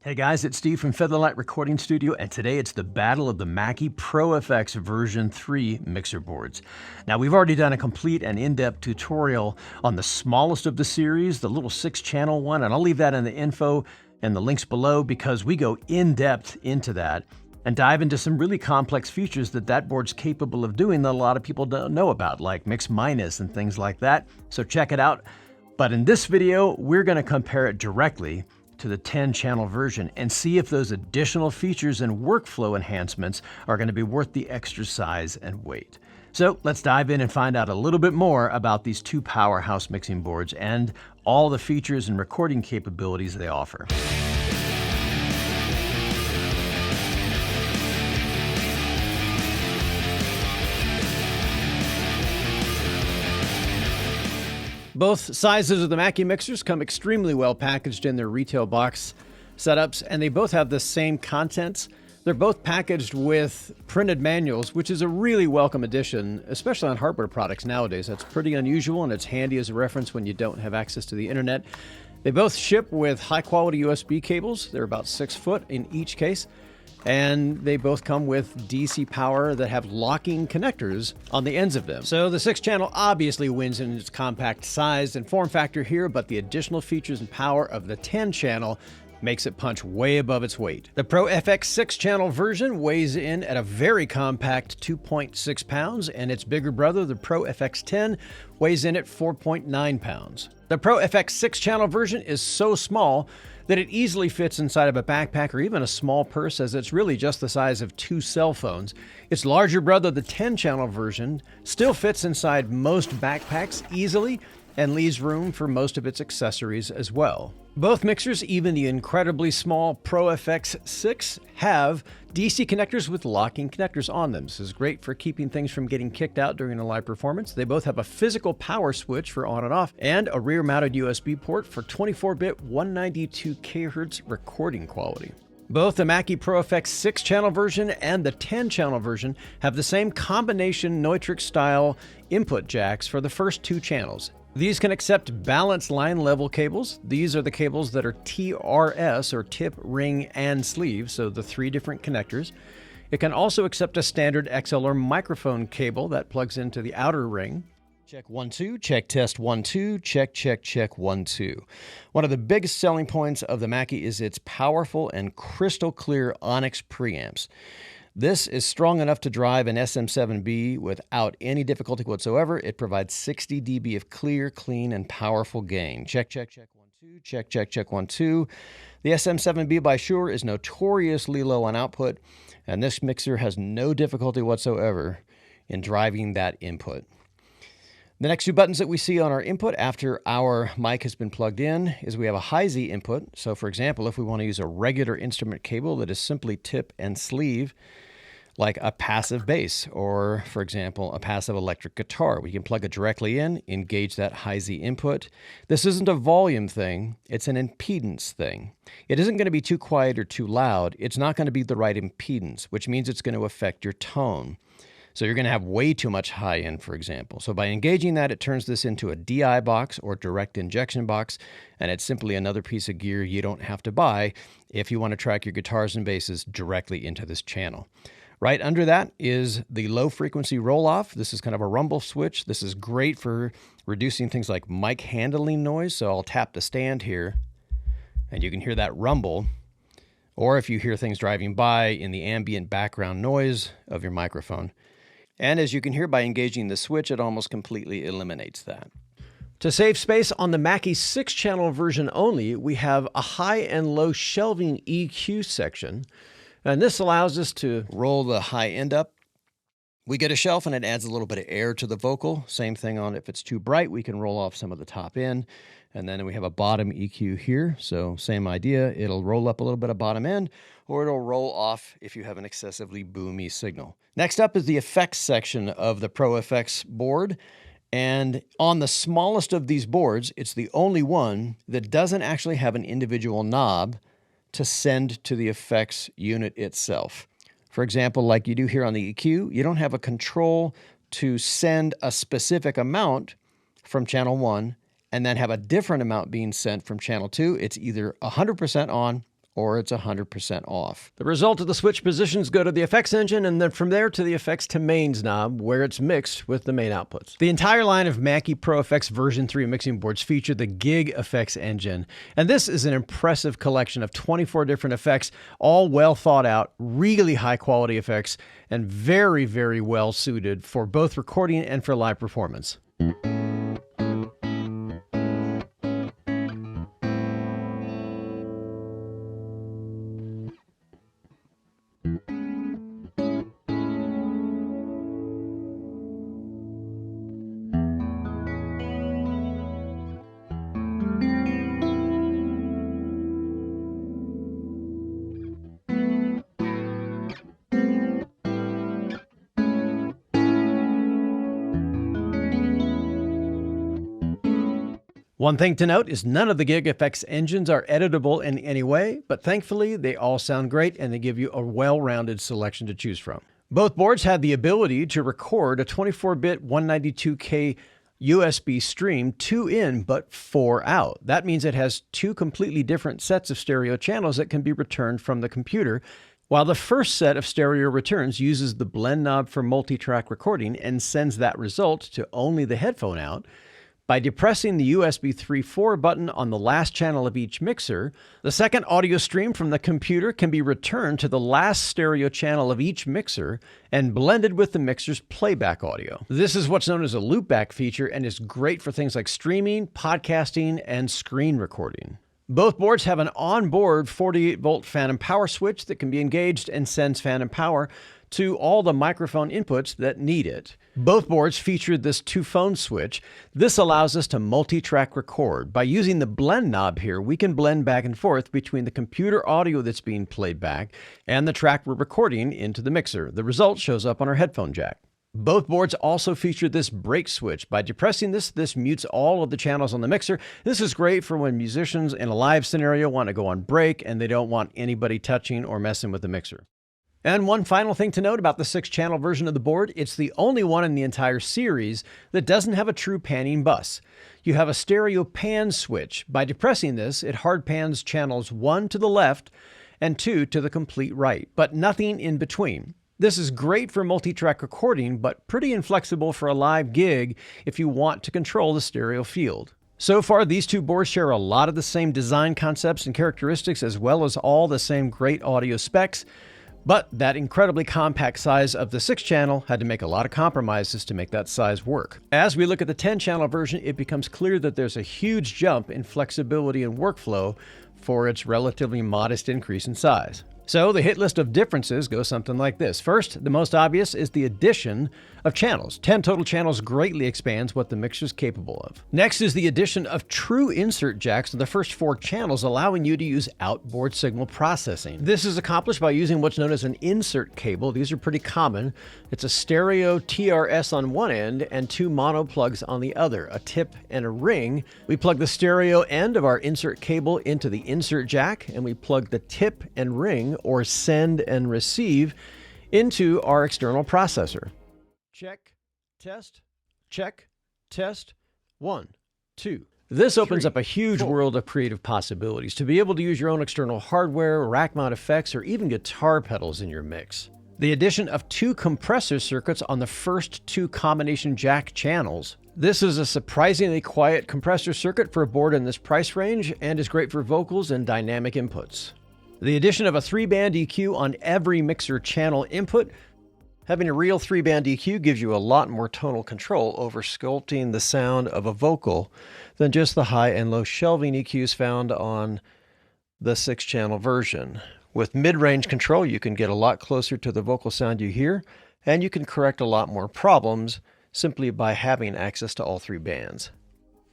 Hey guys, it's Steve from Featherlight Recording Studio, and today it's the battle of the Mackie ProFX version 3 mixer boards. Now, we've already done a complete and in-depth tutorial on the smallest of the series, the little 6-channel one, and I'll leave that in the info and the links below because we go in-depth into that and dive into some really complex features that board's capable of doing that a lot of people don't know about, like mix minus and things like that. So check it out. But in this video, we're going to compare it directly to the 10-channel version and see if those additional features and workflow enhancements are going to be worth the extra size and weight. So let's dive in and find out a little bit more about these two powerhouse mixing boards and all the features and recording capabilities they offer. Both sizes of the Mackie mixers come extremely well packaged in their retail box setups, and they both have the same contents. They're both packaged with printed manuals, which is a really welcome addition, especially on hardware products nowadays. That's pretty unusual, and it's handy as a reference when you don't have access to the internet. They both ship with high-quality USB cables. They're about 6 foot in each case. And they both come with DC power that have locking connectors on the ends of them. So the 6-channel obviously wins in its compact size and form factor here, but the additional features and power of the 10-channel makes it punch way above its weight. The ProFX 6-channel version weighs in at a very compact 2.6 pounds, and its bigger brother, the ProFX10, weighs in at 4.9 pounds. The ProFX 6-channel version is so small that it easily fits inside of a backpack or even a small purse, as it's really just the size of 2 cell phones. Its larger brother, the 10-channel version, still fits inside most backpacks easily and leaves room for most of its accessories as well. Both mixers, even the incredibly small ProFX6, have DC connectors with locking connectors on them. This is great for keeping things from getting kicked out during a live performance. They both have a physical power switch for on and off, and a rear-mounted USB port for 24-bit 192 kHz recording quality. Both the Mackie ProFX 6-channel version and the 10-channel version have the same combination Neutrik-style input jacks for the first 2 channels. These can accept balanced line level cables. These are the cables that are TRS, or tip, ring, and sleeve, so the 3 different connectors. It can also accept a standard XLR microphone cable that plugs into the outer ring. Check 1 2, check test 1 2, check 1 2. One of the biggest selling points of the Mackie is its powerful and crystal clear Onyx preamps. This is strong enough to drive an SM7B without any difficulty whatsoever. It provides 60 dB of clear, clean, and powerful gain. Check 1 2, check 1 2. The SM7B by Shure is notoriously low on output, and this mixer has no difficulty whatsoever in driving that input. The next 2 buttons that we see on our input after our mic has been plugged in is we have a high-Z input. So for example, if we want to use a regular instrument cable that is simply tip and sleeve, like a passive bass or, for example, a passive electric guitar, we can plug it directly in, engage that high-Z input. This isn't a volume thing, it's an impedance thing. It isn't going to be too quiet or too loud. It's not going to be the right impedance, which means it's going to affect your tone. So you're going to have way too much high end, for example. So by engaging that, it turns this into a DI box or direct injection box, and it's simply another piece of gear you don't have to buy if you want to track your guitars and basses directly into this channel. Right under that is the low frequency roll off. This is kind of a rumble switch. This is great for reducing things like mic handling noise. So I'll tap the stand here and you can hear that rumble. Or if you hear things driving by in the ambient background noise of your microphone. And as you can hear by engaging the switch, it almost completely eliminates that. To save space on the Mackie 6-channel version only, we have a high and low shelving EQ section. And this allows us to roll the high end up. We get a shelf and it adds a little bit of air to the vocal. Same thing on if it's too bright, we can roll off some of the top end. And then we have a bottom EQ here. So same idea, it'll roll up a little bit of bottom end, or it'll roll off if you have an excessively boomy signal. Next up is the effects section of the ProFX board. And on the smallest of these boards, it's the only one that doesn't actually have an individual knob to send to the effects unit itself. For example, like you do here on the EQ, you don't have a control to send a specific amount from channel 1 and then have a different amount being sent from channel 2. It's either 100% on or it's 100% off. The result of the switch positions go to the effects engine, and then from there to the effects to mains knob, where it's mixed with the main outputs. The entire line of Mackie ProFX version 3 mixing boards feature the GigFX engine, and this is an impressive collection of 24 different effects, all well thought out, really high quality effects, and very, very well suited for both recording and for live performance. One thing to note is none of the GigFX engines are editable in any way, but thankfully they all sound great and they give you a well-rounded selection to choose from. Both boards have the ability to record a 24-bit 192K USB stream 2 in but 4 out. That means it has 2 completely different sets of stereo channels that can be returned from the computer, while the first set of stereo returns uses the blend knob for multi-track recording and sends that result to only the headphone out. By depressing the USB 3.4 button on the last channel of each mixer, the second audio stream from the computer can be returned to the last stereo channel of each mixer and blended with the mixer's playback audio. This is what's known as a loopback feature and is great for things like streaming, podcasting, and screen recording. Both boards have an onboard 48-volt phantom power switch that can be engaged and sends phantom power to all the microphone inputs that need it. Both boards feature this 2-phone switch. This allows us to multi-track record. By using the blend knob here, we can blend back and forth between the computer audio that's being played back and the track we're recording into the mixer. The result shows up on our headphone jack. Both boards also feature this break switch. By depressing this mutes all of the channels on the mixer. This is great for when musicians in a live scenario want to go on break and they don't want anybody touching or messing with the mixer. And one final thing to note about the 6-channel version of the board, it's the only one in the entire series that doesn't have a true panning bus. You have a stereo pan switch. By depressing this, it hard pans channels 1 to the left and 2 to the complete right, but nothing in between. This is great for multi-track recording, but pretty inflexible for a live gig if you want to control the stereo field. So far, these two boards share a lot of the same design concepts and characteristics, as well as all the same great audio specs. But that incredibly compact size of the 6-channel had to make a lot of compromises to make that size work. As we look at the 10-channel version, it becomes clear that there's a huge jump in flexibility and workflow for its relatively modest increase in size. So the hit list of differences goes something like this. First, the most obvious is the addition of channels. 10 total channels greatly expands what the mixer is capable of. Next is the addition of true insert jacks to the first 4 channels, allowing you to use outboard signal processing. This is accomplished by using what's known as an insert cable. These are pretty common. It's a stereo TRS on one end and 2 mono plugs on the other, a tip and a ring. We plug the stereo end of our insert cable into the insert jack, and we plug the tip and ring, or send and receive, into our external processor. Check, test, check, test, 1, 2. This opens up a huge world of creative possibilities to be able to use your own external hardware, rack mount effects, or even guitar pedals in your mix. The addition of 2 compressor circuits on the first 2 combination jack channels. This is a surprisingly quiet compressor circuit for a board in this price range and is great for vocals and dynamic inputs. The addition of a 3-band EQ on every mixer channel input. Having a real 3-band EQ gives you a lot more tonal control over sculpting the sound of a vocal than just the high and low shelving EQs found on the 6-channel version. With mid-range control, you can get a lot closer to the vocal sound you hear, and you can correct a lot more problems simply by having access to all 3 bands.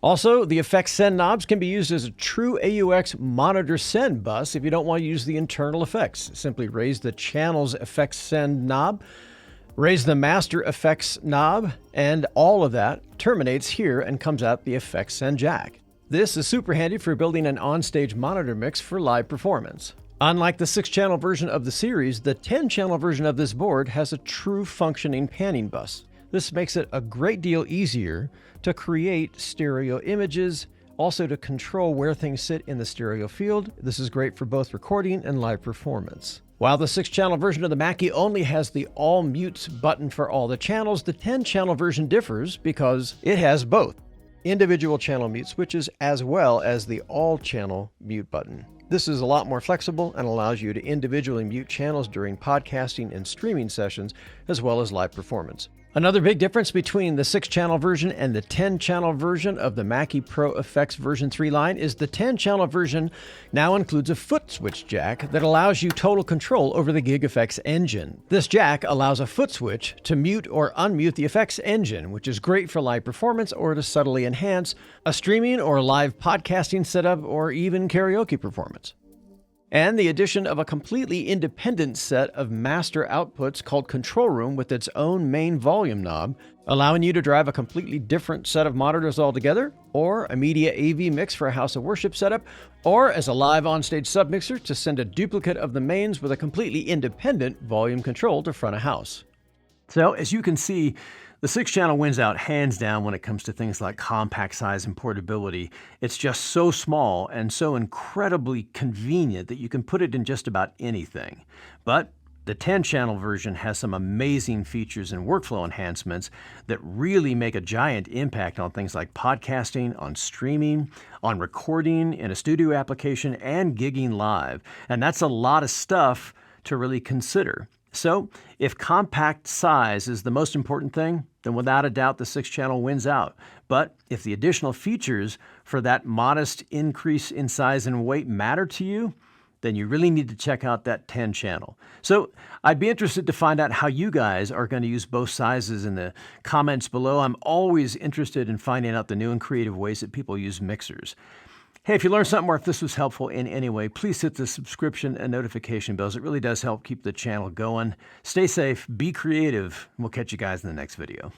Also, the effects send knobs can be used as a true AUX monitor send bus if you don't want to use the internal effects. Simply raise the channel's effects send knob, raise the master effects knob, and all of that terminates here and comes out the effects send jack. This is super handy for building an onstage monitor mix for live performance. Unlike the 6-channel version of the series, the 10-channel version of this board has a true functioning panning bus. This makes it a great deal easier to create stereo images, also to control where things sit in the stereo field. This is great for both recording and live performance. While the 6-channel version of the Mackie only has the All Mutes button for all the channels, the 10-channel version differs because it has both individual channel mute switches as well as the All-Channel mute button. This is a lot more flexible and allows you to individually mute channels during podcasting and streaming sessions, as well as live performance. Another big difference between the 6-channel version and the 10-channel version of the Mackie ProFX version 3 line is the 10-channel version now includes a Footswitch jack that allows you total control over the GigFX engine. This jack allows a Footswitch to mute or unmute the effects engine, which is great for live performance or to subtly enhance a streaming or live podcasting setup or even karaoke performance. And the addition of a completely independent set of master outputs called Control Room with its own main volume knob, allowing you to drive a completely different set of monitors altogether, or a media AV mix for a house of worship setup, or as a live onstage submixer to send a duplicate of the mains with a completely independent volume control to front of house. So as you can see, the 6-channel wins out hands down when it comes to things like compact size and portability. It's just so small and so incredibly convenient that you can put it in just about anything. But the 10-channel version has some amazing features and workflow enhancements that really make a giant impact on things like podcasting, on streaming, on recording in a studio application, and gigging live. And that's a lot of stuff to really consider. So if compact size is the most important thing, then without a doubt the 6-channel wins out. But if the additional features for that modest increase in size and weight matter to you, then you really need to check out that 10-channel. So I'd be interested to find out how you guys are going to use both sizes in the comments below. I'm always interested in finding out the new and creative ways that people use mixers. Hey, if you learned something or if this was helpful in any way, please hit the subscription and notification bells. It really does help keep the channel going. Stay safe, be creative, and we'll catch you guys in the next video.